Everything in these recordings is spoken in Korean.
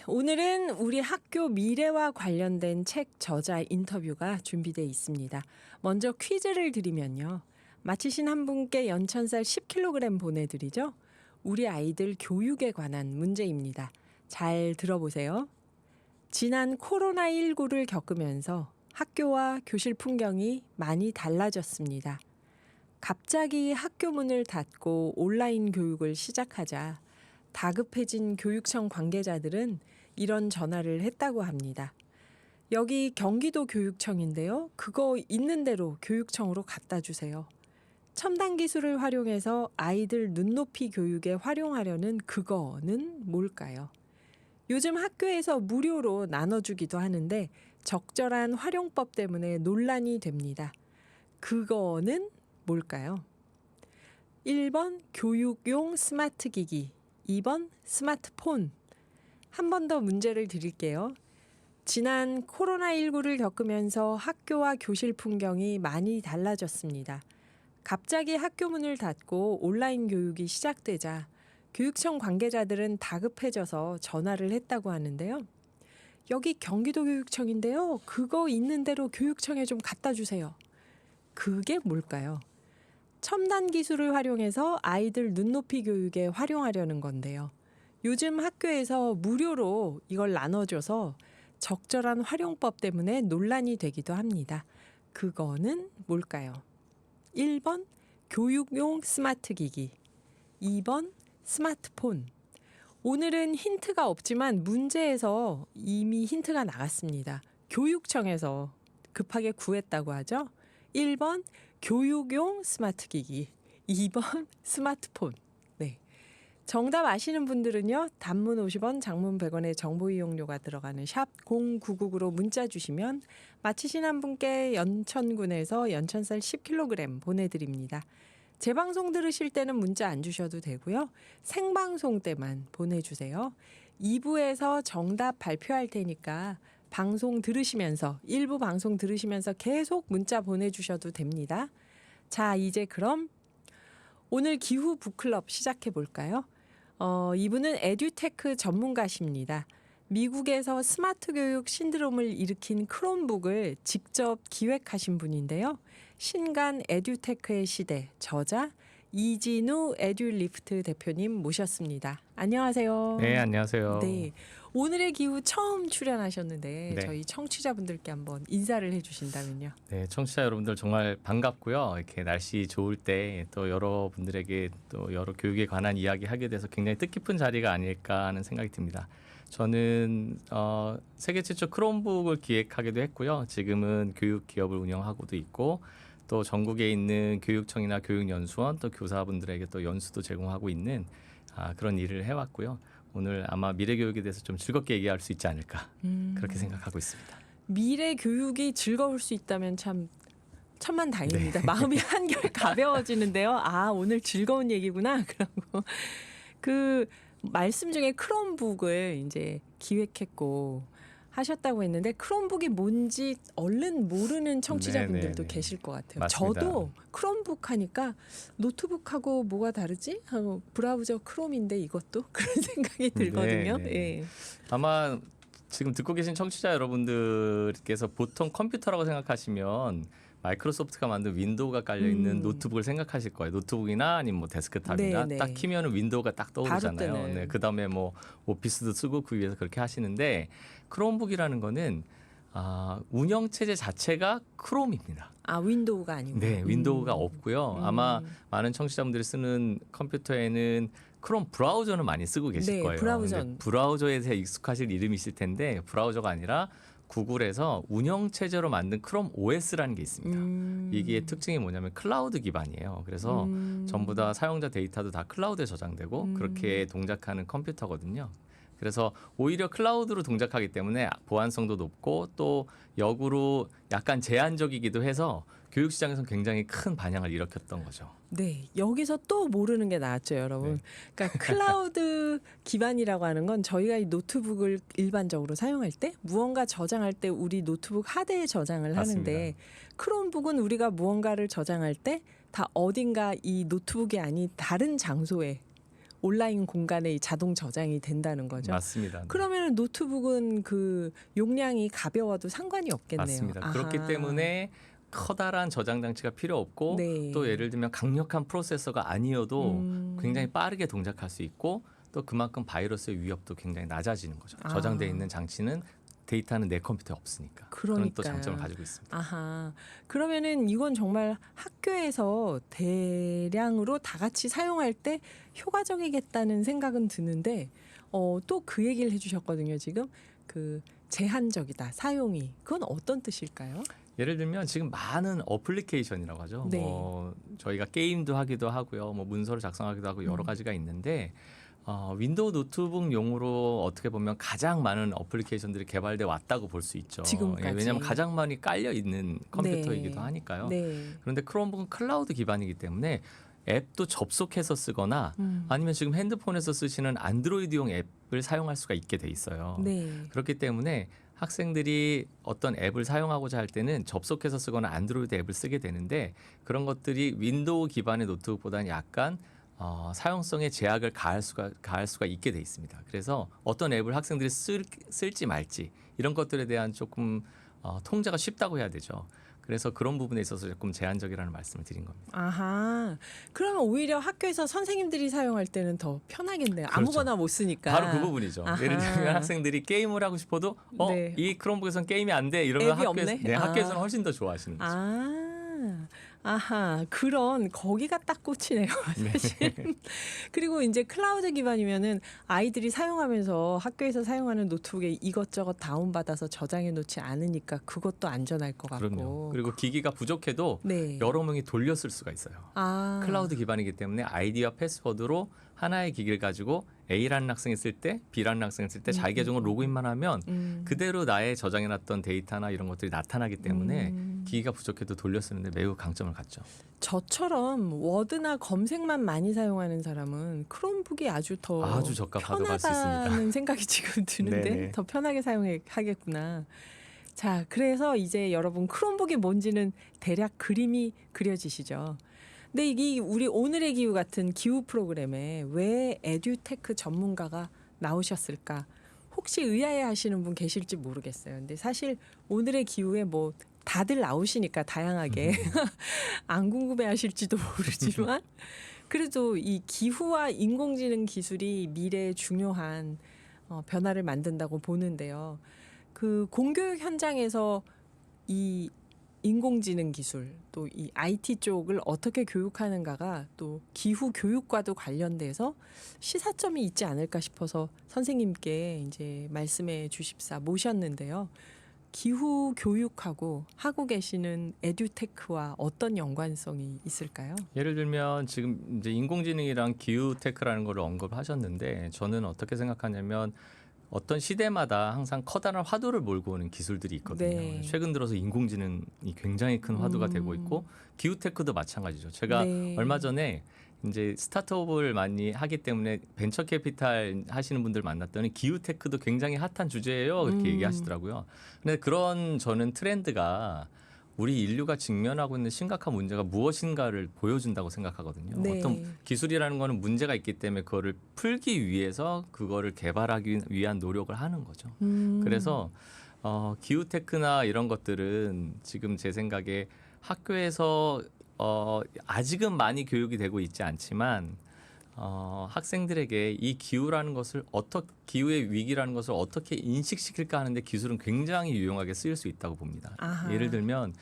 오늘은 우리 학교 미래와 관련된 책 저자 인터뷰가 준비되어 있습니다. 먼저 퀴즈를 드리면요. 맞히신 한 분께 연천쌀 10kg 보내드리죠. 우리 아이들 교육에 관한 문제입니다. 잘 들어보세요. 지난 코로나19를 겪으면서 학교와 교실 풍경이 많이 달라졌습니다. 갑자기 학교 문을 닫고 온라인 교육을 시작하자 다급해진 교육청 관계자들은 이런 전화를 했다고 합니다. 여기 경기도 교육청인데요. 그거 있는 대로 교육청으로 갖다 주세요. 첨단 기술을 활용해서 아이들 눈높이 교육에 활용하려는 그거는 뭘까요? 요즘 학교에서 무료로 나눠주기도 하는데 적절한 활용법 때문에 논란이 됩니다. 그거는 뭘까요? 1번 교육용 스마트 기기, 2번 스마트폰. 한 번 더 문제를 드릴게요. 지난 코로나19를 겪으면서 학교와 교실 풍경이 많이 달라졌습니다. 갑자기 학교 문을 닫고 온라인 교육이 시작되자 교육청 관계자들은 다급해져서 전화를 했다고 하는데요. 여기 경기도 교육청인데요. 그거 있는 대로 교육청에 좀 갖다 주세요. 그게 뭘까요? 첨단 기술을 활용해서 아이들 눈높이 교육에 활용하려는 건데요. 요즘 학교에서 무료로 이걸 나눠줘서 적절한 활용법 때문에 논란이 되기도 합니다. 그거는 뭘까요? 1번 교육용 스마트 기기, 2번 스마트폰. 오늘은 힌트가 없지만 문제에서 이미 힌트가 나갔습니다. 교육청에서 급하게 구했다고 하죠. 1번 교육용 스마트 기기, 2번 스마트폰. 네. 정답 아시는 분들은요. 단문 50원, 장문 100원의 정보 이용료가 들어가는 샵 0999로 문자 주시면 맞히신 한 분께 연천군에서 연천쌀 10kg 보내드립니다. 재방송 들으실 때는 문자 안 주셔도 되고요. 생방송 때만 보내주세요. 2부에서 정답 발표할 테니까 방송 들으시면서 1부 방송 들으시면서 계속 문자 보내주셔도 됩니다. 자, 이제 그럼 오늘 기후 북클럽 시작해 볼까요? 이분은 에듀테크 전문가십니다. 미국에서 스마트 교육 신드롬을 일으킨 크롬북을 직접 기획하신 분인데요. 신간 에듀테크의 시대 저자 이진우 에듀리프트 대표님 모셨습니다. 안녕하세요. 네, 안녕하세요. 네, 오늘의 기후 처음 출연하셨는데 네. 저희 청취자분들께 한번 인사를 해주신다면요. 네, 청취자 여러분들 정말 반갑고요. 이렇게 날씨 좋을 때 또 여러분들에게 또 여러 교육에 관한 이야기 하게 돼서 굉장히 뜻깊은 자리가 아닐까 하는 생각이 듭니다. 저는 세계 최초 크롬북을 기획하기도 했고요. 지금은 교육 기업을 운영하고도 있고 또 전국에 있는 교육청이나 교육연수원 또 교사분들에게 또 연수도 제공하고 있는 그런 일을 해왔고요. 오늘 아마 미래 교육에 대해서 좀 즐겁게 얘기할 수 있지 않을까 그렇게 생각하고 있습니다. 미래 교육이 즐거울 수 있다면 참 천만다행입니다. 네. 마음이 한결 가벼워지는데요. 아, 오늘 즐거운 얘기구나. 그러고 그 말씀 중에 크롬북을 이제 기획했고 하셨다고 했는데 크롬북이 뭔지 얼른 모르는 청취자분들도 네네네. 계실 것 같아요. 맞습니다. 저도 크롬북 하니까 노트북하고 뭐가 다르지? 하고 브라우저 크롬인데 이것도 그런 생각이 들거든요. 네네. 예. 아마 지금 듣고 계신 청취자 여러분들께서 보통 컴퓨터라고 생각하시면 마이크로소프트가 만든 윈도우가 깔려있는 노트북을 생각하실 거예요. 노트북이나 아니면 뭐 데스크탑이나 네네. 딱 키면은 윈도우가 딱 떠오르잖아요. 바로 뜨는. 네, 그다음에 뭐 오피스도 쓰고 그 위에서 그렇게 하시는데 크롬북이라는 거는 운영체제 자체가 크롬입니다. 아, 윈도우가 아니고. 네, 윈도우가 없고요. 아마 많은 청취자분들이 쓰는 컴퓨터에는 크롬 브라우저는 많이 쓰고 계실 네, 거예요. 브라우저. 근데 브라우저에 대해 익숙하실 이름이실 텐데 브라우저가 아니라 구글에서 운영체제로 만든 크롬 OS라는 게 있습니다. 이게 특징이 뭐냐면 클라우드 기반이에요. 그래서 전부 다 사용자 데이터도 다 클라우드에 저장되고 그렇게 동작하는 컴퓨터거든요. 그래서 오히려 클라우드로 동작하기 때문에 보안성도 높고 또 역으로 약간 제한적이기도 해서 교육 시장에서는 굉장히 큰 반향을 일으켰던 거죠. 네, 여기서 또 모르는 게 나왔죠, 여러분. 네. 그러니까 클라우드 기반이라고 하는 건 저희가 이 노트북을 일반적으로 사용할 때 무언가 저장할 때 우리 노트북 하드에 저장을 맞습니다. 하는데 크롬북은 우리가 무언가를 저장할 때 다 어딘가 이 노트북이 아닌 다른 장소에 온라인 공간에 이 자동 저장이 된다는 거죠. 맞습니다. 네. 그러면 노트북은 그 용량이 가벼워도 상관이 없겠네요. 맞습니다. 아하. 그렇기 때문에 커다란 저장 장치가 필요 없고 네. 또 예를 들면 강력한 프로세서가 아니어도 음. 굉장히 빠르게 동작할 수 있고 또 그만큼 바이러스의 위협도 굉장히 낮아지는 거죠. 아. 저장돼 있는 장치는 데이터는 내 컴퓨터에 없으니까. 그런 또 그러니까요. 장점을 가지고 있습니다. 아하. 그러면은 이건 정말 학교에서 대량으로 다 같이 사용할 때 효과적이겠다는 생각은 드는데 또 그 얘기를 해주셨거든요. 지금 그 제한적이다 사용이 그건 어떤 뜻일까요? 예를 들면 지금 많은 어플리케이션이라고 하죠. 네. 뭐 저희가 게임도 하기도 하고요. 뭐 문서를 작성하기도 하고 여러 가지가 있는데 윈도우 노트북용으로 어떻게 보면 가장 많은 어플리케이션들이 개발돼 왔다고 볼 수 있죠. 지금까지. 예, 왜냐하면 가장 많이 깔려 있는 컴퓨터이기도 네. 하니까요. 네. 그런데 크롬북은 클라우드 기반이기 때문에 앱도 접속해서 쓰거나 아니면 지금 핸드폰에서 쓰시는 안드로이드용 앱을 사용할 수가 있게 돼 있어요. 네. 그렇기 때문에 학생들이 어떤 앱을 사용하고자 할 때는 접속해서 쓰거나 안드로이드 앱을 쓰게 되는데 그런 것들이 윈도우 기반의 노트북보다는 약간 사용성에 제약을 가할 수가 있게 돼 있습니다. 그래서 어떤 앱을 학생들이 쓸지 말지 이런 것들에 대한 조금 통제가 쉽다고 해야 되죠. 그래서 그런 부분에 있어서 조금 제한적이라는 말씀을 드린 겁니다. 아하. 그러면 오히려 학교에서 선생님들이 사용할 때는 더 편하겠네요. 그렇죠. 아무거나 못 쓰니까. 바로 그 부분이죠. 아하. 예를 들면 학생들이 게임을 하고 싶어도 네. 이 크롬북에서는 게임이 안 돼. 이러면 앱이 없네? 학교에서는 훨씬 더 좋아하시는 거죠. 아하, 그런 거기가 딱 꽂히네요, 사실. 그리고 이제 클라우드 기반이면은 아이들이 사용하면서 학교에서 사용하는 노트북에 이것저것 다운받아서 저장해 놓지 않으니까 그것도 안전할 것 같고. 그럼요. 그리고 기기가 부족해도 네. 여러 명이 돌렸을 수가 있어요. 클라우드 기반이기 때문에 아이디와 패스워드로 하나의 기기를 가지고 A라는 학생이 쓸 때, B라는 학생이 쓸 때 자기 계정으로 로그인만 하면 그대로 나의 저장해놨던 데이터나 이런 것들이 나타나기 때문에 기기가 부족해도 돌려 쓰는데 매우 강점을 갖죠. 저처럼 워드나 검색만 많이 사용하는 사람은 크롬북이 아주 적합하다고 할 수 있습니다. 편하다는 생각이 지금 드는데 네네. 더 편하게 사용하겠구나. 자, 그래서 이제 여러분 크롬북이 뭔지는 대략 그림이 그려지시죠. 근데 이게 우리 오늘의 기후 같은 기후 프로그램에 왜 에듀테크 전문가가 나오셨을까? 혹시 의아해하시는 분 계실지 모르겠어요. 근데 사실 오늘의 기후에 뭐 다들 나오시니까 다양하게 안 궁금해하실지도 모르지만 그래도 이 기후와 인공지능 기술이 미래의 중요한 변화를 만든다고 보는데요. 그 공교육 현장에서 이 인공지능 기술 또 이 IT 쪽을 어떻게 교육하는가가 또 기후 교육과도 관련돼서 시사점이 있지 않을까 싶어서 선생님께 이제 말씀해 주십사 모셨는데요. 기후 교육하고 하고 계시는 에듀테크와 어떤 연관성이 있을까요? 예를 들면 지금 이제 인공지능이랑 기후테크라는 걸 언급하셨는데 저는 어떻게 생각하냐면 어떤 시대마다 항상 커다란 화두를 몰고 오는 기술들이 있거든요. 네. 최근 들어서 인공지능이 굉장히 큰 화두가 되고 있고 기후테크도 마찬가지죠. 제가 얼마 전에 이제 스타트업을 많이 하기 때문에 벤처 캐피탈 하시는 분들 만났더니 기후테크도 굉장히 핫한 주제예요. 그렇게 얘기하시더라고요. 근데 그런 저는 트렌드가 우리 인류가 직면하고 있는 심각한 문제가 무엇인가를 보여준다고 생각하거든요. 네. 어떤 기술이라는 거는 문제가 있기 때문에 그거를 풀기 위해서 그거를 개발하기 위한 노력을 하는 거죠. 그래서 기후테크나 이런 것들은 지금 제 생각에 학교에서 아직은 많이 교육이 되고 있지 않지만 학생들에게 이 기후라는 것을 기후의 위기라는 것을 어떻게 인식시킬까 하는데 기술은 굉장히 유용하게 쓰일 수 있다고 봅니다. 아하. 예를 들면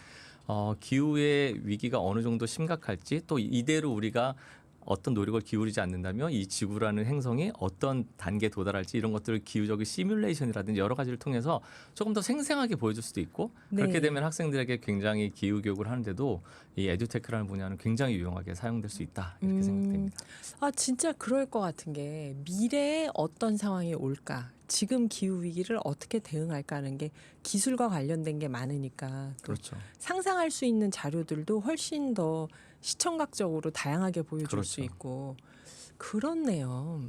기후의 위기가 어느 정도 심각할지 또 이대로 우리가 어떤 노력을 기울이지 않는다면 이 지구라는 행성이 어떤 단계에 도달할지 이런 것들을 기후적인 시뮬레이션이라든지 여러 가지를 통해서 조금 더 생생하게 보여줄 수도 있고 그렇게 되면 학생들에게 굉장히 기후 교육을 하는데도 이 에듀테크라는 분야는 굉장히 유용하게 사용될 수 있다 이렇게 생각됩니다. 진짜 그럴 것 같은 게 미래에 어떤 상황이 올까? 지금 기후 위기를 어떻게 대응할까 하는 게 기술과 관련된 게 많으니까 그렇죠. 상상할 수 있는 자료들도 훨씬 더 시청각적으로 다양하게 보여줄 수 그렇죠. 있고 그렇네요.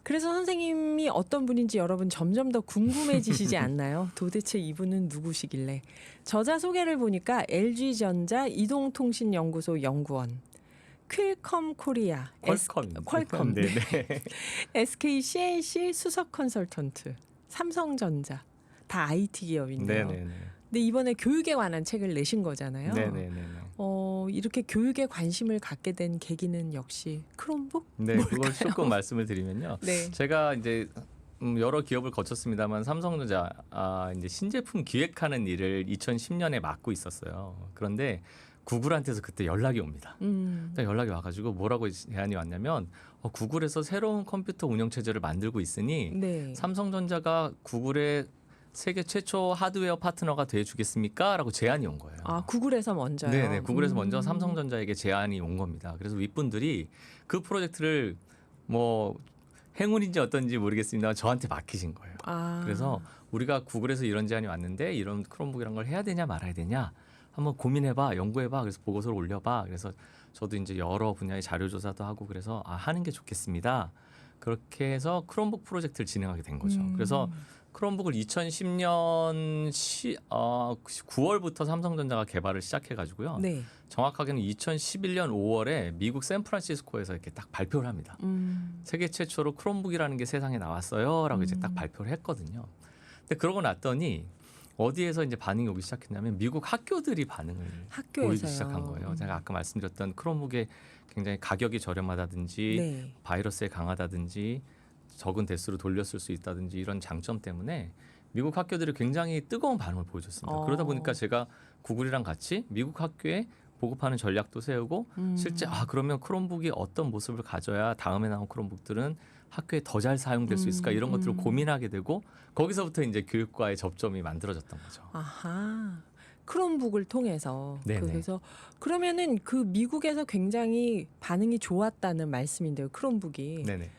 그래서 선생님이 어떤 분인지 여러분 점점 더 궁금해지시지 않나요? 도대체 이분은 누구시길래? 저자 소개를 보니까 LG전자 이동통신연구소 연구원 퀄컴 코리아, 퀄컴. 네. 네네. SK CNC 수석 컨설턴트, 삼성전자 다 IT 기업인데요. 네네네. 근데 이번에 교육에 관한 책을 내신 거잖아요. 네네네. 이렇게 교육에 관심을 갖게 된 계기는 역시 크롬북? 네, 그걸 조금 말씀을 드리면요. 네. 제가 이제 여러 기업을 거쳤습니다만 삼성전자 이제 신제품 기획하는 일을 2010년에 맡고 있었어요. 그런데 구글한테서 그때 연락이 옵니다. 그때 연락이 와가지고 뭐라고 제안이 왔냐면 구글에서 새로운 컴퓨터 운영 체제를 만들고 있으니 네. 삼성전자가 구글의 세계 최초 하드웨어 파트너가 돼주겠습니까? 라고 제안이 온 거예요. 아, 구글에서 먼저요. 네네, 구글에서 먼저 삼성전자에게 제안이 온 겁니다. 그래서 윗분들이 그 프로젝트를 뭐 행운인지 어떤지 모르겠습니다. 저한테 맡기신 거예요. 아. 그래서 우리가 구글에서 이런 제안이 왔는데 이런 크롬북이란 걸 해야 되냐 말아야 되냐 한번 고민해봐, 연구해봐. 그래서 보고서를 올려봐. 그래서 저도 이제 여러 분야의 자료 조사도 하고 그래서 하는 게 좋겠습니다. 그렇게 해서 크롬북 프로젝트를 진행하게 된 거죠. 그래서 크롬북을 2010년 9월부터 삼성전자가 개발을 시작해가지고요. 네. 정확하게는 2011년 5월에 미국 샌프란시스코에서 이렇게 딱 발표를 합니다. 세계 최초로 크롬북이라는 게 세상에 나왔어요라고 이제 딱 발표를 했거든요. 근데 그러고 났더니 어디에서 이제 반응이 오기 시작했냐면 미국 학교들이 반응을 학교에서요. 보이기 시작한 거예요. 제가 아까 말씀드렸던 크롬북의 굉장히 가격이 저렴하다든지 네. 바이러스에 강하다든지 적은 대수로 돌렸을 수 있다든지 이런 장점 때문에 미국 학교들이 굉장히 뜨거운 반응을 보여줬습니다. 그러다 보니까 제가 구글이랑 같이 미국 학교에 보급하는 전략도 세우고 실제 그러면 크롬북이 어떤 모습을 가져야 다음에 나온 크롬북들은 학교에 더 잘 사용될 수 있을까 이런 것들을 고민하게 되고 거기서부터 이제 교육과의 접점이 만들어졌던 거죠. 아하. 크롬북을 통해서. 네네. 그래서 그러면은 그 미국에서 굉장히 반응이 좋았다는 말씀인데요. 크롬북이. 네네.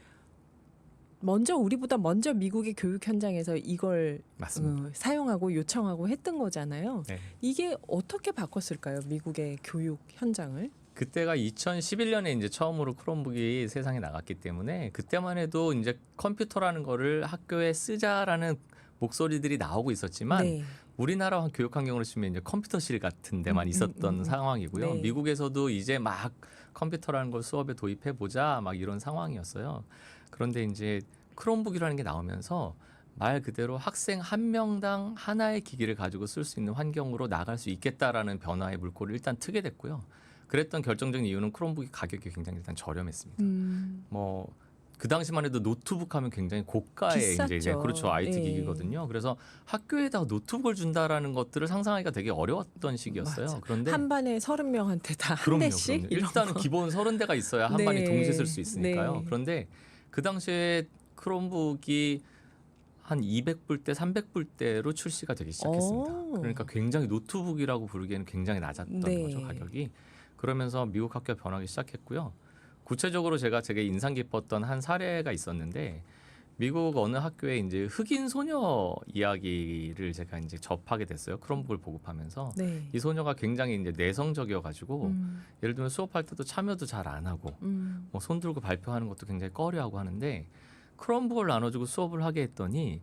우리보다 먼저 미국의 교육 현장에서 이걸 맞습니다. 사용하고 요청하고 했던 거잖아요. 네. 이게 어떻게 바꿨을까요? 미국의 교육 현장을? 그때가 2011년에 이제 처음으로 크롬북이 세상에 나갔기 때문에 그때만 해도 이제 컴퓨터라는 거를 학교에 쓰자라는 목소리들이 나오고 있었지만 네. 우리나라 교육 환경으로 치면 이제 컴퓨터실 같은 데만 있었던 상황이고요. 네. 미국에서도 이제 막 컴퓨터라는 걸 수업에 도입해 보자 막 이런 상황이었어요. 그런데 이제 크롬북이라는 게 나오면서 말 그대로 학생 한 명당 하나의 기기를 가지고 쓸 수 있는 환경으로 나갈 수 있겠다라는 변화의 물꼬를 일단 트게 됐고요. 그랬던 결정적인 이유는 크롬북이 가격이 굉장히 일단 저렴했습니다. 뭐 그 당시만 해도 노트북 하면 굉장히 고가의 이제 비쌌죠. 그렇죠 IT 예. 기기거든요. 그래서 학교에다가 노트북을 준다라는 것들을 상상하기가 되게 어려웠던 시기였어요. 맞아. 그런데 한 반에 30명한테 다 한 그럼요, 대씩 그럼요. 이런 일단은 거. 기본 30대가 있어야 한 네. 반이 동시에 쓸 수 있으니까요. 네. 그런데 그 당시에 크롬북이 한 200불대, 300불대로 출시가 되기 시작했습니다. 오. 그러니까 굉장히 노트북이라고 부르기에는 굉장히 낮았던 네. 거죠, 가격이. 그러면서 미국 학교가 변하기 시작했고요. 구체적으로 제가 되게 인상 깊었던 한 사례가 있었는데 미국 어느 학교에 이제 흑인 소녀 이야기를 제가 이제 접하게 됐어요. 크롬북을 보급하면서 네. 이 소녀가 굉장히 이제 내성적이어가지고 예를 들면 수업할 때도 참여도 잘 안 하고 뭐 손 들고 발표하는 것도 굉장히 꺼려하고 하는데 크롬북을 나눠주고 수업을 하게 했더니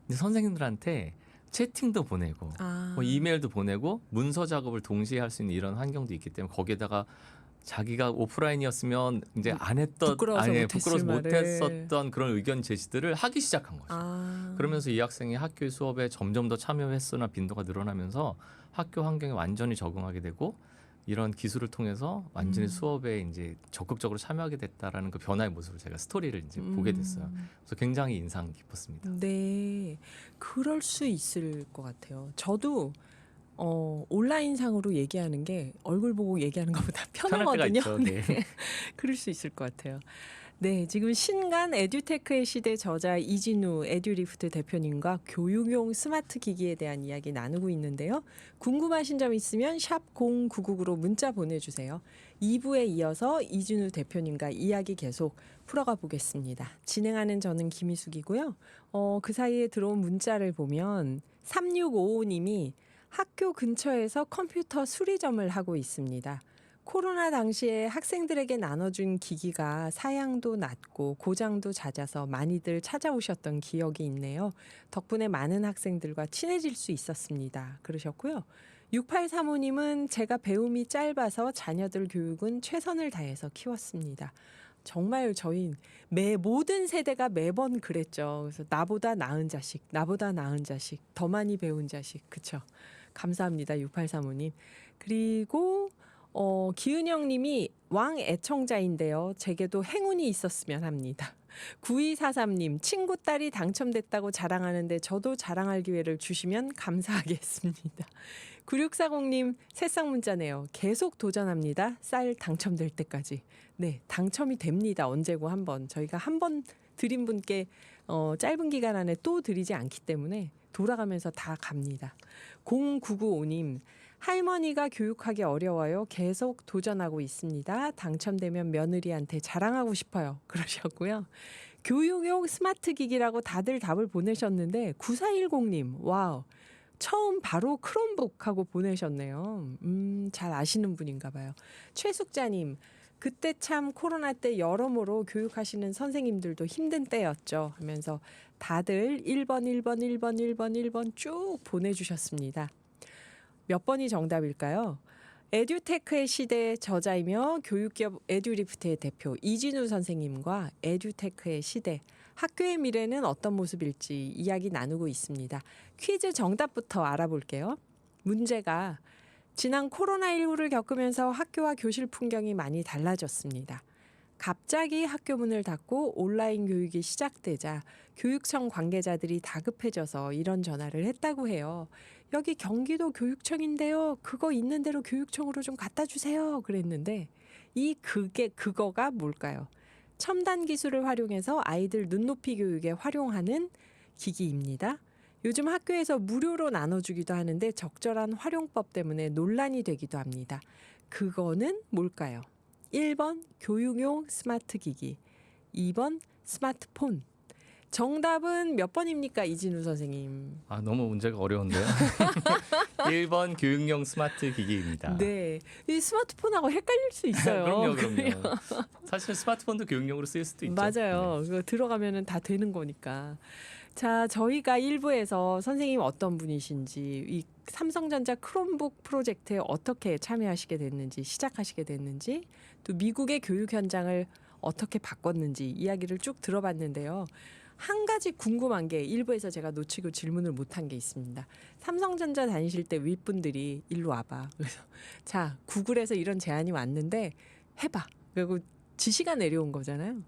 이제 선생님들한테 채팅도 보내고 뭐 이메일도 보내고 문서 작업을 동시에 할 수 있는 이런 환경도 있기 때문에 거기에다가 자기가 오프라인이었으면 이제 안 했던 부끄러워서 못했었던 그런 의견 제시들을 하기 시작한 거죠. 그러면서 이 학생이 학교 수업에 점점 더 참여 횟수나 빈도가 늘어나면서 학교 환경에 완전히 적응하게 되고 이런 기술을 통해서 완전히 수업에 이제 적극적으로 참여하게 됐다라는 그 변화의 모습을 제가 스토리를 이제 보게 됐어요. 그래서 굉장히 인상 깊었습니다. 네, 그럴 수 있을 것 같아요. 저도 온라인상으로 얘기하는 게 얼굴 보고 얘기하는 것보다 편할 때가 편하거든요. 있죠. 네. 그럴 수 있을 것 같아요. 네, 지금 신간 에듀테크의 시대 저자 이진우 에듀리프트 대표님과 교육용 스마트 기기에 대한 이야기 나누고 있는데요. 궁금하신 점 있으면 샵 0999로 문자 보내주세요. 2부에 이어서 이진우 대표님과 이야기 계속 풀어가 보겠습니다. 진행하는 저는 김희숙이고요. 그 사이에 들어온 문자를 보면 3655님이 학교 근처에서 컴퓨터 수리점을 하고 있습니다. 코로나 당시에 학생들에게 나눠준 기기가 사양도 낮고 고장도 잦아서 많이들 찾아오셨던 기억이 있네요. 덕분에 많은 학생들과 친해질 수 있었습니다. 그러셨고요. 6835님은 제가 배움이 짧아서 자녀들 교육은 최선을 다해서 키웠습니다. 정말 저희 모든 세대가 매번 그랬죠. 그래서 나보다 나은 자식, 나보다 나은 자식, 더 많이 배운 자식. 그쵸? 감사합니다. 6835님. 그리고 기은영 님이 왕 애청자인데요. 제게도 행운이 있었으면 합니다. 9243님, 친구 딸이 당첨됐다고 자랑하는데 저도 자랑할 기회를 주시면 감사하겠습니다. 9640님, 새싹 문자네요. 계속 도전합니다. 쌀 당첨될 때까지. 네, 당첨이 됩니다. 언제고 한번. 저희가 한 번 드린 분께 짧은 기간 안에 또 드리지 않기 때문에 돌아가면서 다 갑니다. 0995님, 할머니가 교육하기 어려워요. 계속 도전하고 있습니다. 당첨되면 며느리한테 자랑하고 싶어요. 그러셨고요. 교육용 스마트 기기라고 다들 답을 보내셨는데 9410님, 와우. 처음 바로 크롬북 하고 보내셨네요. 잘 아시는 분인가 봐요. 최숙자님, 그때 참 코로나 때 여러모로 교육하시는 선생님들도 힘든 때였죠 하면서 다들 1번, 1번, 1번, 1번, 1번 쭉 보내주셨습니다. 몇 번이 정답일까요? 에듀테크의 시대 저자이며 교육기업 에듀리프트의 대표 이진우 선생님과 에듀테크의 시대, 학교의 미래는 어떤 모습일지 이야기 나누고 있습니다. 퀴즈 정답부터 알아볼게요. 문제가 지난 코로나19를 겪으면서 학교와 교실 풍경이 많이 달라졌습니다. 갑자기 학교 문을 닫고 온라인 교육이 시작되자 교육청 관계자들이 다급해져서 이런 전화를 했다고 해요. 여기 경기도 교육청인데요. 그거 있는 대로 교육청으로 좀 갖다 주세요. 그랬는데 그거가 뭘까요? 첨단 기술을 활용해서 아이들 눈높이 교육에 활용하는 기기입니다. 요즘 학교에서 무료로 나눠주기도 하는데 적절한 활용법 때문에 논란이 되기도 합니다. 그거는 뭘까요? 1번 교육용 스마트 기기, 2번 스마트폰. 정답은 몇 번입니까, 이진우 선생님? 아, 너무 문제가 어려운데요. 1번 교육용 스마트 기기입니다. 네, 이 스마트폰하고 헷갈릴 수 있어요. 그럼요. 사실 스마트폰도 교육용으로 쓰일 수도 있죠. 맞아요. 네. 그거 들어가면은 다 되는 거니까. 자, 저희가 1부에서 선생님 어떤 분이신지, 이 삼성전자 크롬북 프로젝트에 어떻게 참여하시게 됐는지, 시작하시게 됐는지, 또 미국의 교육 현장을 어떻게 바꿨는지 이야기를 쭉 들어봤는데요. 한 가지 궁금한 게 1부에서 제가 놓치고 질문을 못한 게 있습니다. 삼성전자 다니실 때 윗분들이 일로 와봐. 그래서 자, 구글에서 이런 제안이 왔는데 해봐. 그리고 지시가 내려온 거잖아요.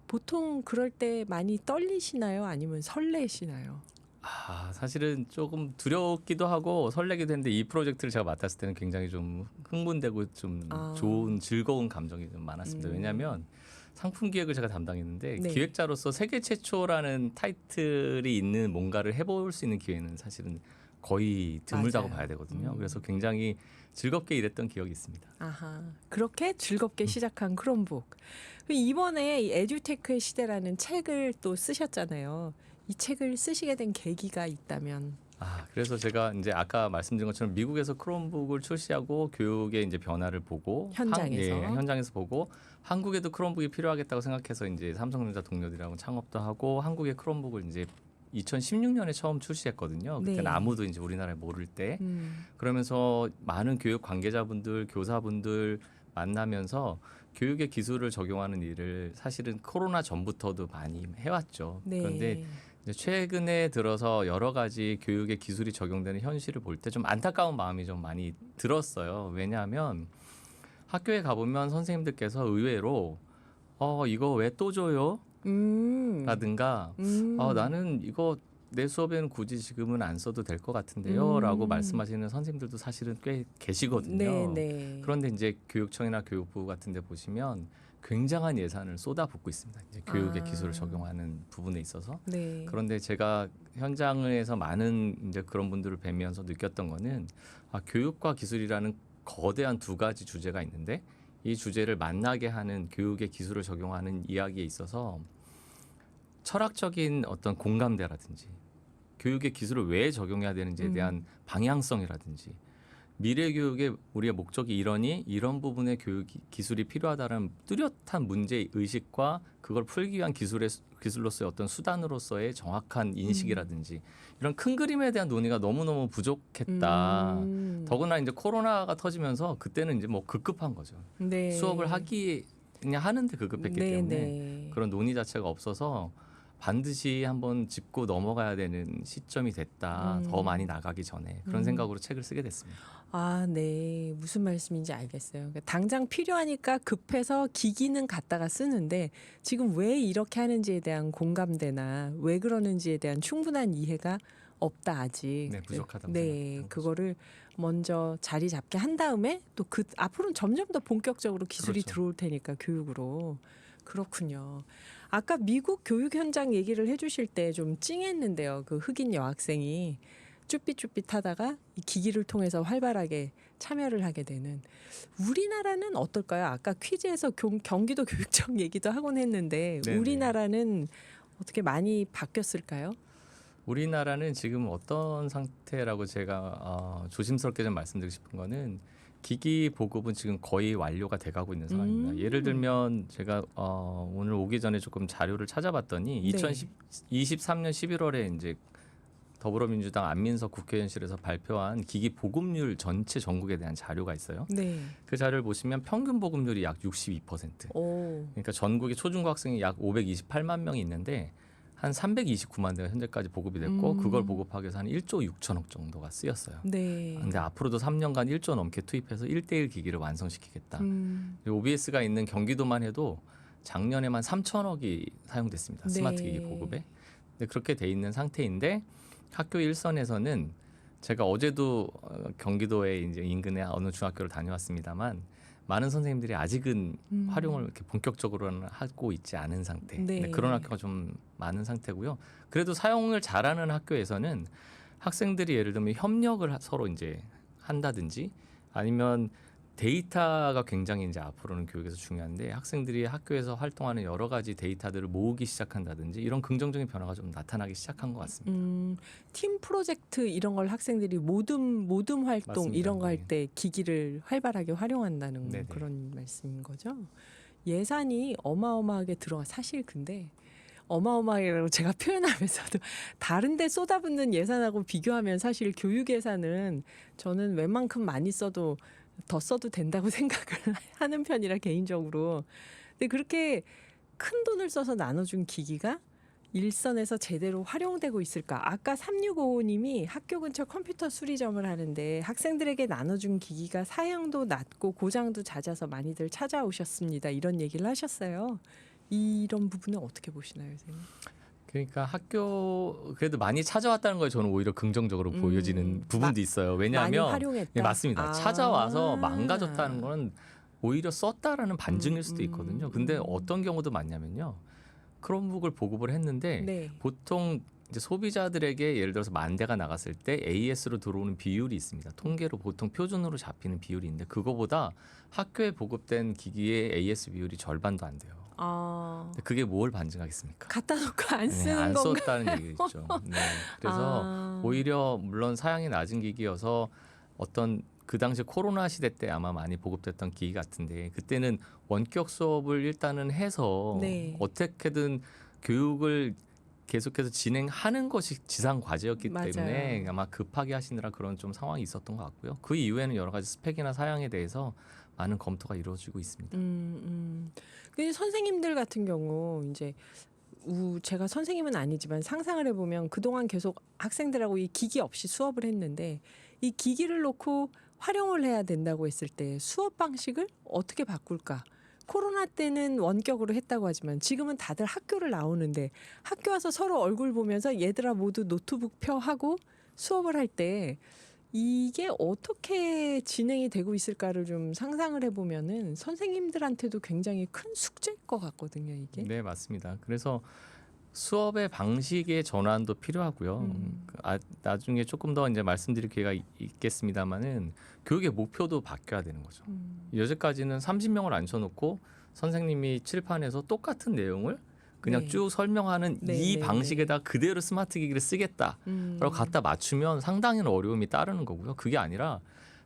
보통 그럴 때 많이 떨리시나요? 아니면 설레시나요? 아, 사실은 조금 두렵기도 하고 설레기도 했는데 이 프로젝트를 제가 맡았을 때는 굉장히 좀 흥분되고 좀 좋은 즐거운 감정이 좀 많았습니다. 왜냐하면 상품 기획을 제가 담당했는데 네. 기획자로서 세계 최초라는 타이틀이 있는 뭔가를 해볼 수 있는 기회는 사실은 거의 드물다고 맞아요. 봐야 되거든요. 그래서 굉장히 즐겁게 일했던 기억이 있습니다. 아하, 그렇게 즐겁게 시작한 크롬북. 이번에 이 에듀테크의 시대라는 책을 또 쓰셨잖아요. 이 책을 쓰시게 된 계기가 있다면? 아, 그래서 제가 이제 아까 말씀드린 것처럼 미국에서 크롬북을 출시하고 교육의 이제 변화를 보고 현장에서 보고 한국에도 크롬북이 필요하겠다고 생각해서 이제 삼성전자 동료들이랑 창업도 하고 한국의 크롬북을 이제 2016년에 처음 출시했거든요. 그때는 네. 아무도 이제 우리나라에 모를 때. 그러면서 많은 교육 관계자분들, 교사분들 만나면서 교육의 기술을 적용하는 일을 사실은 코로나 전부터도 많이 해왔죠. 네. 그런데 이제 최근에 들어서 여러 가지 교육의 기술이 적용되는 현실을 볼 때 좀 안타까운 마음이 좀 많이 들었어요. 왜냐하면 학교에 가보면 선생님들께서 의외로 이거 왜 또 줘요? 라든가 나는 이거 내 수업에는 굳이 지금은 안 써도 될 것 같은데요 라고 말씀하시는 선생님들도 사실은 꽤 계시거든요. 네. 그런데 이제 교육청이나 교육부 같은 데 보시면 굉장한 예산을 쏟아붓고 있습니다. 이제 교육의 기술을 적용하는 부분에 있어서. 네. 그런데 제가 현장에서 많은 이제 그런 분들을 뵈면서 느꼈던 거는 교육과 기술이라는 거대한 두 가지 주제가 있는데 이 주제를 만나게 하는 교육의 기술을 적용하는 이야기에 있어서 철학적인 어떤 공감대라든지 교육의 기술을 왜 적용해야 되는지에 대한 방향성이라든지 미래 교육의 우리의 목적이 이러니 이런 부분의 교육 기술이 필요하다는 뚜렷한 문제 의식과 그걸 풀기 위한 기술로서의 어떤 수단으로서의 정확한 인식이라든지 이런 큰 그림에 대한 논의가 너무너무 부족했다. 더구나 이제 코로나가 터지면서 그때는 이제 뭐 급급한 거죠. 네. 수업을 하기 그냥 하는데 급급했기 네, 때문에 네. 그런 논의 자체가 없어서 반드시 한번 짚고 넘어가야 되는 시점이 됐다. 더 많이 나가기 전에 그런 생각으로 책을 쓰게 됐습니다. 아, 네. 무슨 말씀인지 알겠어요. 그러니까 당장 필요하니까 급해서 기기는 갖다가 쓰는데 지금 왜 이렇게 하는지에 대한 공감대나 왜 그러는지에 대한 충분한 이해가 없다 아직. 네, 부족하다고 네, 생각했던 거죠. 그거를 먼저 자리 잡게 한 다음에 또 그 앞으로는 점점 더 본격적으로 기술이 그렇죠. 들어올 테니까 교육으로. 그렇군요. 아까 미국 교육 현장 얘기를 해주실 때 좀 찡했는데요. 그 흑인 여학생이 쭈삣쭈삣하다가 이 기기를 통해서 활발하게 참여를 하게 되는 우리나라는 어떨까요? 아까 퀴즈에서 경기도 교육청 얘기도 하곤 했는데 네네. 우리나라는 어떻게 많이 바뀌었을까요? 우리나라는 지금 어떤 상태라고 제가 조심스럽게 좀 말씀드리고 싶은 거는 기기 보급은 지금 거의 완료가 돼가고 있는 상황입니다. 예를 들면 제가 오늘 오기 전에 조금 자료를 찾아봤더니 네. 2023년 11월에 이제 더불어민주당 안민석 국회의원실에서 발표한 기기 보급률 전체 전국에 대한 자료가 있어요. 네. 그 자료를 보시면 평균 보급률이 약 62%. 오. 그러니까 전국에 초중고 학생이 약 528만 명이 있는데 한 329만 대가 현재까지 보급이 됐고 그걸 보급하기 위해서 한 1조 6천억 정도가 쓰였어요. 네. 근데 앞으로도 3년간 1조 넘게 투입해서 1대1 기기를 완성시키겠다. 그리고 OBS가 있는 경기도만 해도 작년에만 3천억이 사용됐습니다. 네. 스마트 기기 보급에. 근데 그렇게 돼 있는 상태인데 학교 일선에서는 제가 어제도 경기도의 이제 인근의 어느 중학교를 다녀왔습니다만 많은 선생님들이 아직은 활용을 이렇게 본격적으로는 하고 있지 않은 상태. 네. 근데 그런 학교가 좀 많은 상태고요. 그래도 사용을 잘하는 학교에서는 학생들이 예를 들면 협력을 서로 이제 한다든지 아니면 데이터가 굉장히 이제 앞으로는 교육에서 중요한데 학생들이 학교에서 활동하는 여러 가지 데이터들을 모으기 시작한다든지 이런 긍정적인 변화가 좀 나타나기 시작한 것 같습니다. 팀 프로젝트 이런 걸 학생들이 모둠 활동 맞습니다. 이런 거 할 네. 때 기기를 활발하게 활용한다는 네네. 그런 말씀인 거죠. 예산이 어마어마하게 들어가 사실 근데 어마어마하게라고 제가 표현하면서도 다른 데 쏟아붓는 예산하고 비교하면 사실 교육 예산은 저는 웬만큼 많이 써도 더 써도 된다고 생각을 하는 편이라 개인적으로. 근데 그렇게 큰 돈을 써서 나눠준 기기가 일선에서 제대로 활용되고 있을까? 아까 3655님이 학교 근처 컴퓨터 수리점을 하는데 학생들에게 나눠준 기기가 사양도 낮고 고장도 잦아서 많이들 찾아오셨습니다. 이런 얘기를 하셨어요. 이런 부분은 어떻게 보시나요, 선생님? 그러니까 학교 그래도 많이 찾아왔다는 거에 저는 오히려 긍정적으로 보여지는 부분도 있어요. 많이 왜냐하면 활용했다. 네, 맞습니다. 아. 찾아와서 망가졌다는 건 오히려 썼다라는 반증일 수도 있거든요. 근데 어떤 경우도 많냐면요. 크롬북을 보급을 했는데 네. 보통 이제 소비자들에게 예를 들어서 10,000대가 나갔을 때 AS로 들어오는 비율이 있습니다. 통계로 보통 표준으로 잡히는 비율이 있는데 그거보다 학교에 보급된 기기의 AS 비율이 절반도 안 돼요. 아, 근데 그게 뭘 반증하겠습니까? 갖다 놓고 안 쓰는 안 건가? 썼다는 얘기죠. 네. 그래서 아. 오히려 물론 사양이 낮은 기기여서 어떤 그 당시 코로나 시대 때 아마 많이 보급됐던 기기 같은데 그때는 원격 수업을 일단은 해서 네. 어떻게든 교육을 계속해서 진행하는 것이 지상 과제였기 맞아요. 때문에 아마 급하게 하시느라 그런 좀 상황이 있었던 것 같고요. 그 이후에는 여러 가지 스펙이나 사양에 대해서 많은 검토가 이루어지고 있습니다. 근데 선생님들 같은 경우 이제 제가 선생님은 아니지만 상상을 해보면 그동안 계속 학생들하고 이 기기 없이 수업을 했는데 이 기기를 놓고 활용을 해야 된다고 했을 때 수업 방식을 어떻게 바꿀까? 코로나 때는 원격으로 했다고 하지만 지금은 다들 학교를 나오는데 학교 와서 서로 얼굴 보면서 얘들아 모두 노트북 펴하고 수업을 할 때 이게 어떻게 진행이 되고 있을까를 좀 상상을 해보면은 선생님들한테도 굉장히 큰 숙제일 것 같거든요, 이게. 네, 맞습니다. 그래서 수업의 방식의 전환도 필요하고요. 나중에 조금 더 이제 말씀드릴 기회가 있겠습니다만은 교육의 목표도 바뀌어야 되는 거죠. 여태까지는 30명을 앉혀놓고 선생님이 칠판에서 똑같은 내용을 그냥 네. 쭉 설명하는 네, 이 네, 방식에다 그대로 스마트 기기를 쓰겠다라고 갖다 맞추면 상당히 어려움이 따르는 거고요. 그게 아니라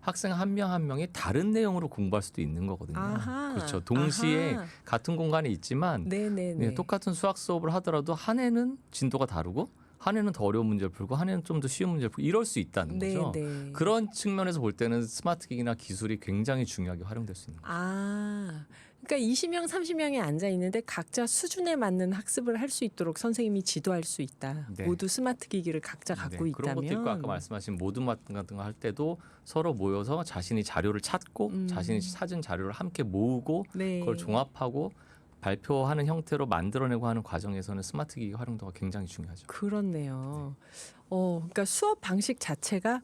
학생 한 명 한 명이 다른 내용으로 공부할 수도 있는 거거든요. 아하. 그렇죠. 동시에 아하. 같은 공간에 있지만 네네네. 똑같은 수학 수업을 하더라도 한 해는 진도가 다르고 한 해는 더 어려운 문제를 풀고 한 해는 좀 더 쉬운 문제를 풀고 이럴 수 있다는 거죠. 네네. 그런 측면에서 볼 때는 스마트 기기나 기술이 굉장히 중요하게 활용될 수 있는 거죠. 아, 그러니까 20명, 30명이 앉아 있는데 각자 수준에 맞는 학습을 할 수 있도록 선생님이 지도할 수 있다. 네. 모두 스마트 기기를 각자 갖고 네, 그런 있다면. 것도 있고 아까 말씀하신 모든 같은 거 할 때도 서로 모여서 자신이 자료를 찾고 자신이 찾은 자료를 함께 모으고 네. 그걸 종합하고 발표하는 형태로 만들어내고 하는 과정에서는 스마트 기기 활용도가 굉장히 중요하죠. 그렇네요. 그러니까 수업 방식 자체가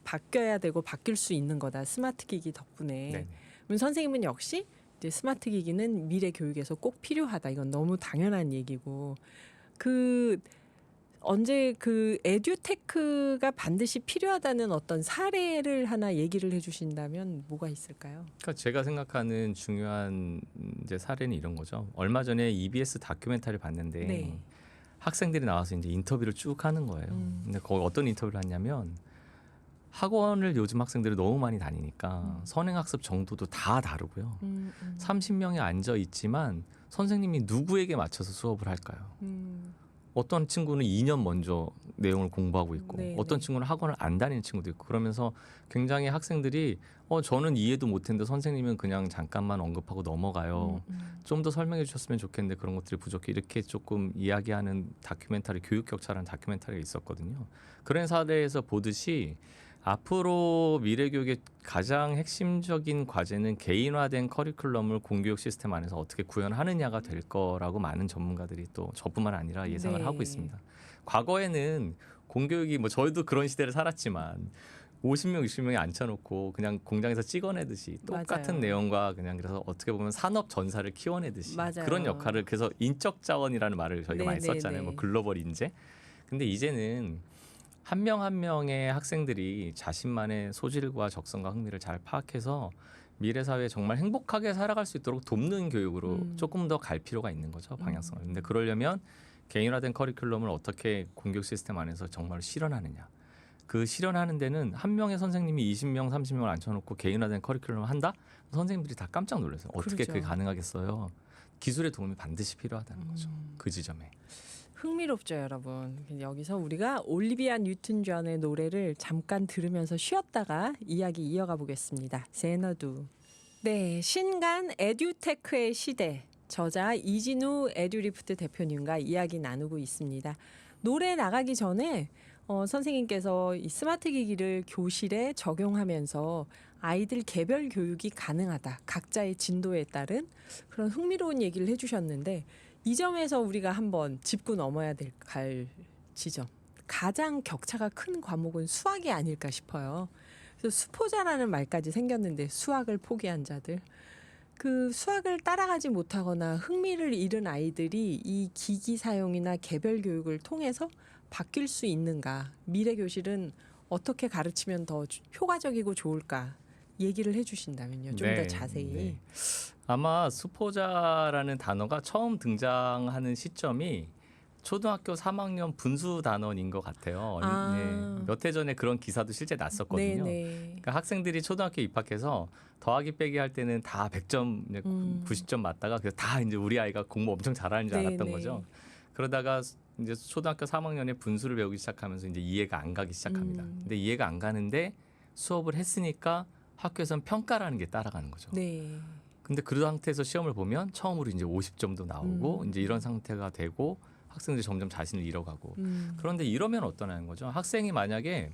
바뀌어야 되고 바뀔 수 있는 거다. 스마트 기기 덕분에. 네. 그럼 선생님은 역시 이제 스마트 기기는 미래 교육에서 꼭 필요하다. 이건 너무 당연한 얘기고. 언제 에듀테크가 반드시 필요하다는 어떤 사례를 하나 얘기를 해주신다면 뭐가 있을까요? 그러니까 제가 생각하는 중요한 이제 사례는 이런 거죠. 얼마 전에 EBS 다큐멘터리를 봤는데 네. 학생들이 나와서 이제 인터뷰를 쭉 하는 거예요. 근데 거기 어떤 인터뷰를 하냐면 학원을 요즘 학생들이 너무 많이 다니니까 선행학습 정도도 다 다르고요. 30명이 앉아 있지만 선생님이 누구에게 맞춰서 수업을 할까요? 어떤 친구는 2년 먼저 내용을 공부하고 있고 네, 어떤 네. 친구는 학원을 안 다니는 친구도 있고 그러면서 굉장히 학생들이 저는 이해도 못했는데 선생님은 그냥 잠깐만 언급하고 넘어가요. 좀 더 설명해 주셨으면 좋겠는데 그런 것들이 부족해. 이렇게 조금 이야기하는 다큐멘터리 교육격차라는 다큐멘터리가 있었거든요. 그런 사례에서 보듯이 앞으로 미래 교육의 가장 핵심적인 과제는 개인화된 커리큘럼을 공교육 시스템 안에서 어떻게 구현하느냐가 될 거라고 많은 전문가들이 또 저뿐만 아니라 예상을 네. 하고 있습니다. 과거에는 공교육이 뭐 저희도 그런 시대를 살았지만 50명, 60명이 앉혀놓고 그냥 공장에서 찍어내듯이 똑같은 맞아요. 내용과 그냥 그래서 어떻게 보면 산업 전사를 키워내듯이 맞아요. 그런 역할을 그래서 인적 자원이라는 말을 저희가 많이 네, 썼잖아요. 네, 뭐 네. 글로벌 인재. 근데 이제는 한 명 한 명의 학생들이 자신만의 소질과 적성과 흥미를 잘 파악해서 미래 사회에 정말 행복하게 살아갈 수 있도록 돕는 교육으로 조금 더 갈 필요가 있는 거죠, 방향성을. 근데 그러려면 개인화된 커리큘럼을 어떻게 공교육 시스템 안에서 정말 실현하느냐. 그 실현하는 데는 한 명의 선생님이 20명, 30명을 앉혀놓고 개인화된 커리큘럼을 한다? 선생님들이 다 깜짝 놀라서요. 어떻게 그게 그러죠. 가능하겠어요? 기술의 도움이 반드시 필요하다는 거죠. 그 지점에. 흥미롭죠, 여러분. 여기서 우리가 올리비아 뉴튼 존의 노래를 잠깐 들으면서 쉬었다가 이야기 이어가 보겠습니다. 제너두. 네, 신간 에듀테크의 시대. 저자 이진우 에듀리프트 대표님과 이야기 나누고 있습니다. 노래 나가기 전에 선생님께서 이 스마트 기기를 교실에 적용하면서 아이들 개별 교육이 가능하다. 각자의 진도에 따른 그런 흥미로운 얘기를 해주셨는데 이 점에서 우리가 한번 짚고 넘어야 갈 지점. 가장 격차가 큰 과목은 수학이 아닐까 싶어요. 그래서 수포자라는 말까지 생겼는데 수학을 포기한 자들. 그 수학을 따라가지 못하거나 흥미를 잃은 아이들이 이 기기 사용이나 개별 교육을 통해서 바뀔 수 있는가? 미래 교실은 어떻게 가르치면 더 효과적이고 좋을까? 얘기를 해주신다면요. 좀 더 자세히. 네. 아마 수포자라는 단어가 처음 등장하는 시점이 초등학교 3학년 분수 단원인 것 같아요. 아. 몇 해 전에 그런 기사도 실제 났었거든요. 네네. 그러니까 학생들이 초등학교 입학해서 더하기 빼기 할 때는 다 100점, 90점 맞다가 그래서 다 이제 우리 아이가 공부 엄청 잘하는 줄 알았던 네네. 거죠. 그러다가 이제 초등학교 3학년에 분수를 배우기 시작하면서 이제 이해가 안 가기 시작합니다. 근데 이해가 안 가는데 수업을 했으니까 학교에서는 평가라는 게 따라가는 거죠. 네. 근데 그 상태에서 시험을 보면 처음으로 이제 50점도 나오고 이제 이런 상태가 되고 학생들이 점점 자신을 잃어가고 그런데 이러면 어떠냐는 거죠. 학생이 만약에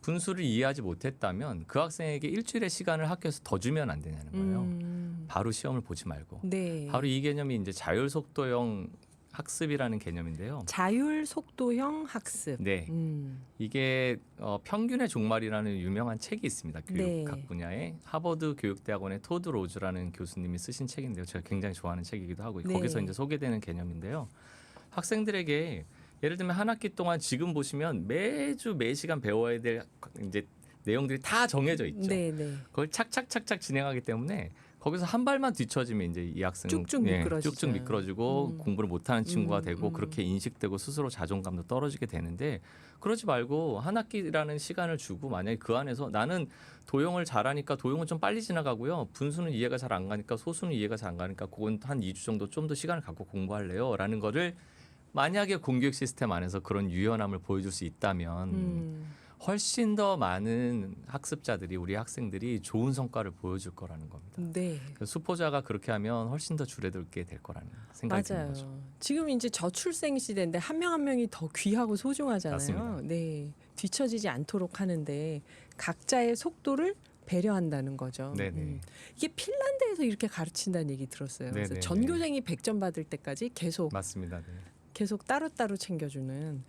분수를 이해하지 못했다면 그 학생에게 일주일의 시간을 학교에서 더 주면 안 되냐는 거예요. 바로 시험을 보지 말고. 네. 바로 이 개념이 이제 자율 속도형 학습이라는 개념인데요. 자율 속도형 학습. 네. 이게 평균의 종말이라는 유명한 책이 있습니다. 교육학 네. 분야에 하버드 교육대학원의 토드 로즈라는 교수님이 쓰신 책인데요. 제가 굉장히 좋아하는 책이기도 하고 네. 거기서 이제 소개되는 개념인데요. 학생들에게 예를 들면 한 학기 동안 지금 보시면 매주 매 시간 배워야 될 이제 내용들이 다 정해져 있죠. 네네. 그걸 착착착착 진행하기 때문에 거기서 한 발만 뒤처지면 이제 이 학생은 쭉쭉 미끄러지죠. 쭉쭉 미끄러지고 공부를 못하는 친구가 되고 음. 그렇게 인식되고 스스로 자존감도 떨어지게 되는데 그러지 말고 한 학기라는 시간을 주고 만약에 그 안에서 나는 도형을 잘하니까 도형은 좀 빨리 지나가고요. 분수는 이해가 잘 안 가니까 소수는 이해가 잘 안 가니까 그건 한 2주 정도 좀 더 시간을 갖고 공부할래요. 라는 거를 만약에 공교육 시스템 안에서 그런 유연함을 보여줄 수 있다면 훨씬 더 많은 학습자들이 우리 학생들이 좋은 성과를 보여줄 거라는 겁니다. 네. 그래서 수포자가 그렇게 하면 훨씬 더 줄어들게 될 거라는 생각이 드는 맞아요. 거죠. 지금 이제 저출생 시대인데 한 명 한 명이 더 귀하고 소중하잖아요. 맞습니다. 네. 뒤처지지 않도록 하는데 각자의 속도를 배려한다는 거죠. 네네. 이게 핀란드에서 이렇게 가르친다는 얘기 들었어요. 그래서 네네네. 전교생이 100점 받을 때까지 맞습니다. 네. 계속 따로따로 챙겨주는.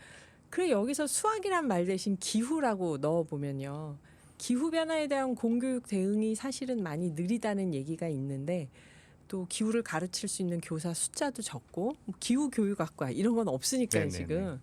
그래 여기서 수학이란 말 대신 기후라고 넣어보면요. 기후 변화에 대한 공교육 대응이 사실은 많이 느리다는 얘기가 있는데 또 기후를 가르칠 수 있는 교사 숫자도 적고 기후 교육학과 이런 건 없으니까요. 네네네. 지금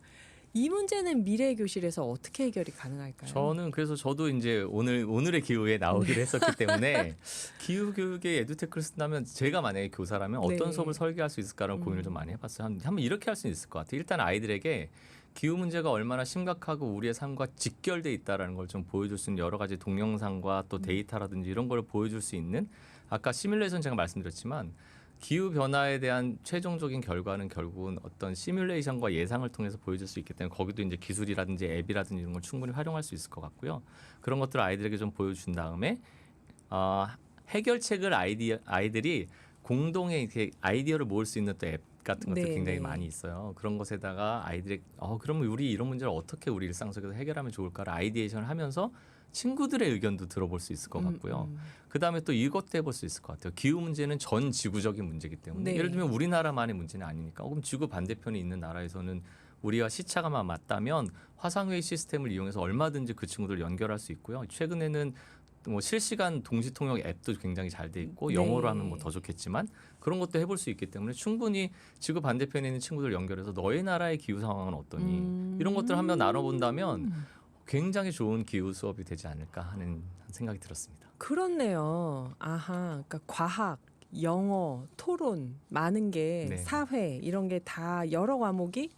이 문제는 미래 교실에서 어떻게 해결이 가능할까요? 저는 그래서 저도 이제 오늘의 기후에 나오기로 했었기 때문에 기후 교육에 에듀테크를 쓴다면 제가 만약에 교사라면 어떤 네. 수업을 설계할 수 있을까라는 고민을 좀 많이 해봤어요. 한번 이렇게 할 수 있을 것 같아요. 일단 아이들에게 기후 문제가 얼마나 심각하고 우리의 삶과 직결돼 있다라는 걸 좀 보여줄 수 있는 여러 가지 동영상과 또 데이터라든지 이런 걸 보여줄 수 있는 아까 시뮬레이션 제가 말씀드렸지만 기후 변화에 대한 최종적인 결과는 결국은 어떤 시뮬레이션과 예상을 통해서 보여줄 수 있기 때문에 거기도 이제 기술이라든지 앱이라든지 이런 걸 충분히 활용할 수 있을 것 같고요. 그런 것들을 아이들에게 좀 보여준 다음에 해결책을 아이들이 공동의 이렇게 아이디어를 모을 수 있는 또 앱 같은 것들 네, 굉장히 네. 많이 있어요. 그런 것에다가 아이들이 그러면 우리 이런 문제를 어떻게 우리 일상 속에서 해결하면 좋을까를 아이디에이션을 하면서 친구들의 의견도 들어볼 수 있을 것 같고요. 그다음에 또 이것도 해볼 수 있을 것 같아요. 기후 문제는 전 지구적인 문제이기 때문에 네. 예를 들면 우리나라만의 문제는 아니니까 그럼 지구 반대편에 있는 나라에서는 우리와 시차가 맞다면 화상회의 시스템을 이용해서 얼마든지 그 친구들 연결할 수 있고요. 최근에는 뭐 실시간 동시 통역 앱도 굉장히 잘 돼 있고 네. 영어로 하면 뭐 더 좋겠지만 그런 것도 해볼 수 있기 때문에 충분히 지구 반대편에 있는 친구들 연결해서 너의 나라의 기후 상황은 어떠니 이런 것들 한번 나눠본다면 굉장히 좋은 기후 수업이 되지 않을까 하는 생각이 들었습니다. 그렇네요. 아하, 그러니까 과학, 영어, 토론 많은 게 네. 사회 이런 게 다 여러 과목이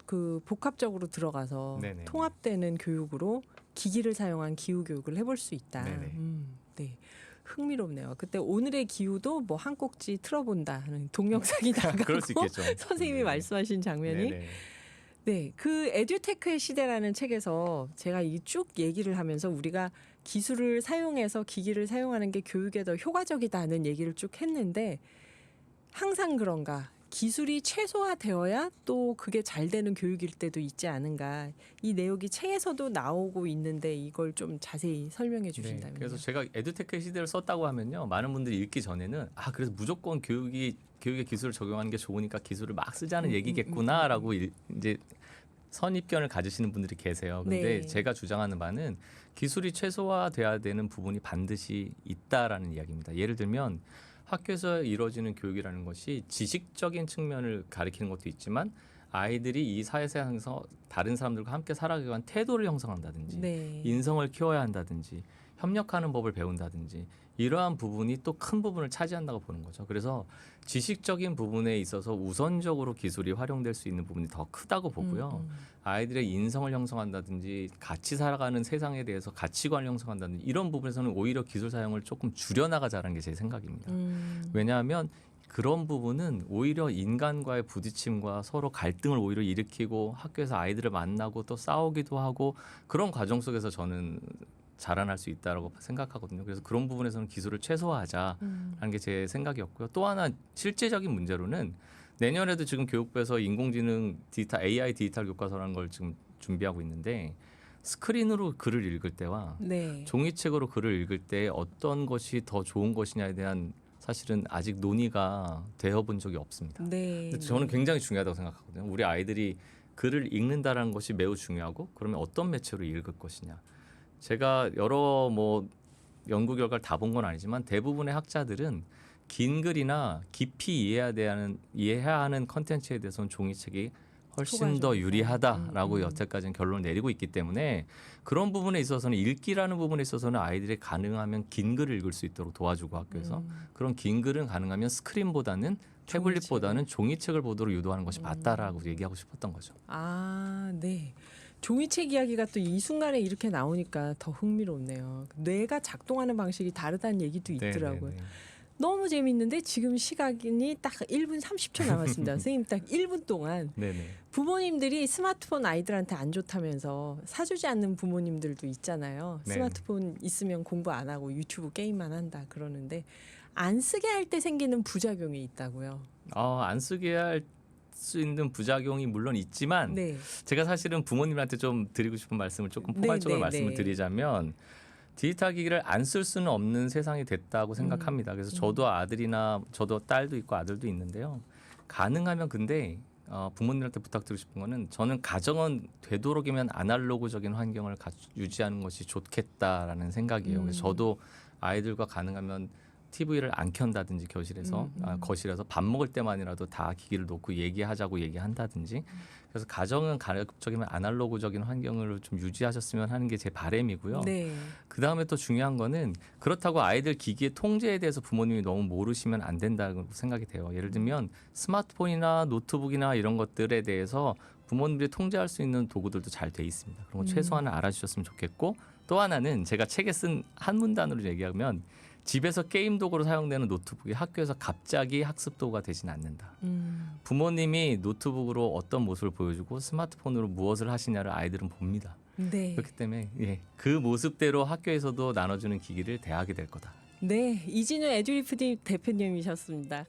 그 복합적으로 들어가서 네네. 통합되는 교육으로 기기를 사용한 기후 교육을 해볼 수 있다. 네네. 네. 흥미롭네요. 그때 오늘의 기후도 뭐 한 꼭지 틀어본다 하는 동영상이 나가고 그럴 수 있겠죠. 선생님이 네. 말씀하신 장면이 네네. 네, 그 에듀테크의 시대라는 책에서 제가 이 쭉 얘기를 하면서 우리가 기술을 사용해서 기기를 사용하는 게 교육에 더 효과적이다는 얘기를 쭉 했는데 항상 그런가 기술이 최소화되어야 또 그게 잘 되는 교육일 때도 있지 않은가 이 내용이 책에서도 나오고 있는데 이걸 좀 자세히 설명해 주신다면요. 네, 그래서 제가 에듀테크 시대를 썼다고 하면요, 많은 분들이 읽기 전에는 그래서 무조건 교육의 기술을 적용하는 게 좋으니까 기술을 막 쓰자는 얘기겠구나라고 이제 선입견을 가지시는 분들이 계세요. 근데 네. 제가 주장하는 바는 기술이 최소화돼야 되는 부분이 반드시 있다라는 이야기입니다. 예를 들면 학교에서 이루어지는 교육이라는 것이 지식적인 측면을 가리키는 것도 있지만 아이들이 이 사회에서 다른 사람들과 함께 살아가기 위한 태도를 형성한다든지 네. 인성을 키워야 한다든지 협력하는 법을 배운다든지 이러한 부분이 또 큰 부분을 차지한다고 보는 거죠. 그래서 지식적인 부분에 있어서 우선적으로 기술이 활용될 수 있는 부분이 더 크다고 보고요. 아이들의 인성을 형성한다든지 같이 살아가는 세상에 대해서 가치관을 형성한다든지 이런 부분에서는 오히려 기술 사용을 조금 줄여나가자는 게 제 생각입니다. 왜냐하면 그런 부분은 오히려 인간과의 부딪힘과 서로 갈등을 오히려 일으키고 학교에서 아이들을 만나고 또 싸우기도 하고 그런 과정 속에서 저는 자라날 수 있다고 생각하거든요. 그래서 그런 부분에서는 기술을 최소화하자라는 게 제 생각이었고요. 또 하나 실제적인 문제로는 내년에도 지금 교육부에서 인공지능 AI 디지털 교과서라는 걸 지금 준비하고 있는데 스크린으로 글을 읽을 때와 네. 종이책으로 글을 읽을 때 어떤 것이 더 좋은 것이냐에 대한 사실은 아직 논의가 되어본 적이 없습니다. 네. 근데 저는 굉장히 중요하다고 생각하거든요. 우리 아이들이 글을 읽는다라는 것이 매우 중요하고 그러면 어떤 매체로 읽을 것이냐. 제가 여러 연구 결과를 다 본 건 아니지만 대부분의 학자들은 긴 글이나 깊이 이해해야 하는 컨텐츠에 대해서는 종이책이 훨씬 더 유리하다라고 음. 여태까지는 결론을 내리고 있기 때문에 그런 부분에 있어서는 읽기라는 부분에 있어서는 아이들이 가능하면 긴 글을 읽을 수 있도록 도와주고 학교에서 그런 긴 글은 가능하면 스크린보다는 태블릿보다는 종이책을 보도록 유도하는 것이 맞다라고 얘기하고 싶었던 거죠. 아, 네. 종이책 이야기가 또 이 순간에 이렇게 나오니까 더 흥미롭네요. 뇌가 작동하는 방식이 다르다는 얘기도 있더라고요. 네네네. 너무 재밌는데 지금 시간이 딱 1분 30초 남았습니다. 선생님 딱 1분 동안 네네. 부모님들이 스마트폰 아이들한테 안 좋다면서 사주지 않는 부모님들도 있잖아요. 네. 스마트폰 있으면 공부 안 하고 유튜브 게임만 한다 그러는데 안 쓰게 할 때 생기는 부작용이 있다고요. 안 쓰게 할 수 있는 부작용이 물론 있지만 네. 제가 사실은 부모님한테 좀 드리고 싶은 말씀을 조금 네, 포괄적으로 네, 말씀을 네. 드리자면 디지털 기기를 안 쓸 수는 없는 세상이 됐다고 생각합니다. 그래서 저도 아들이나 저도 딸도 있고 아들도 있는데요. 가능하면 근데 부모님한테 부탁드리고 싶은 거는 저는 가정은 되도록이면 아날로그적인 환경을 유지하는 것이 좋겠다라는 생각이에요. 그래서 저도 아이들과 가능하면 TV를 안 켠다든지 거실에서 밥 먹을 때만이라도 다 기기를 놓고 얘기하자고 얘기한다든지 그래서 가정은 가급적이면 아날로그적인 환경을 좀 유지하셨으면 하는 게 제 바람이고요. 네. 그 다음에 또 중요한 거는 그렇다고 아이들 기기의 통제에 대해서 부모님이 너무 모르시면 안 된다고 생각이 돼요. 예를 들면 스마트폰이나 노트북이나 이런 것들에 대해서 부모님들이 통제할 수 있는 도구들도 잘 돼 있습니다. 그런 거 최소한은 알아주셨으면 좋겠고 또 하나는 제가 책에 쓴 한 문단으로 얘기하면 집에서 게임 도구로 사용되는 노트북이 학교에서 갑자기 학습 도구가 되진 않는다. 부모님이 노트북으로 어떤 모습을 보여주고 스마트폰으로 무엇을 하시냐를 아이들은 봅니다. 네. 그렇기 때문에 그 모습대로 학교에서도 나눠주는 기기를 대하게 될 거다. 네. 이진우 에듀리프디 대표님이셨습니다.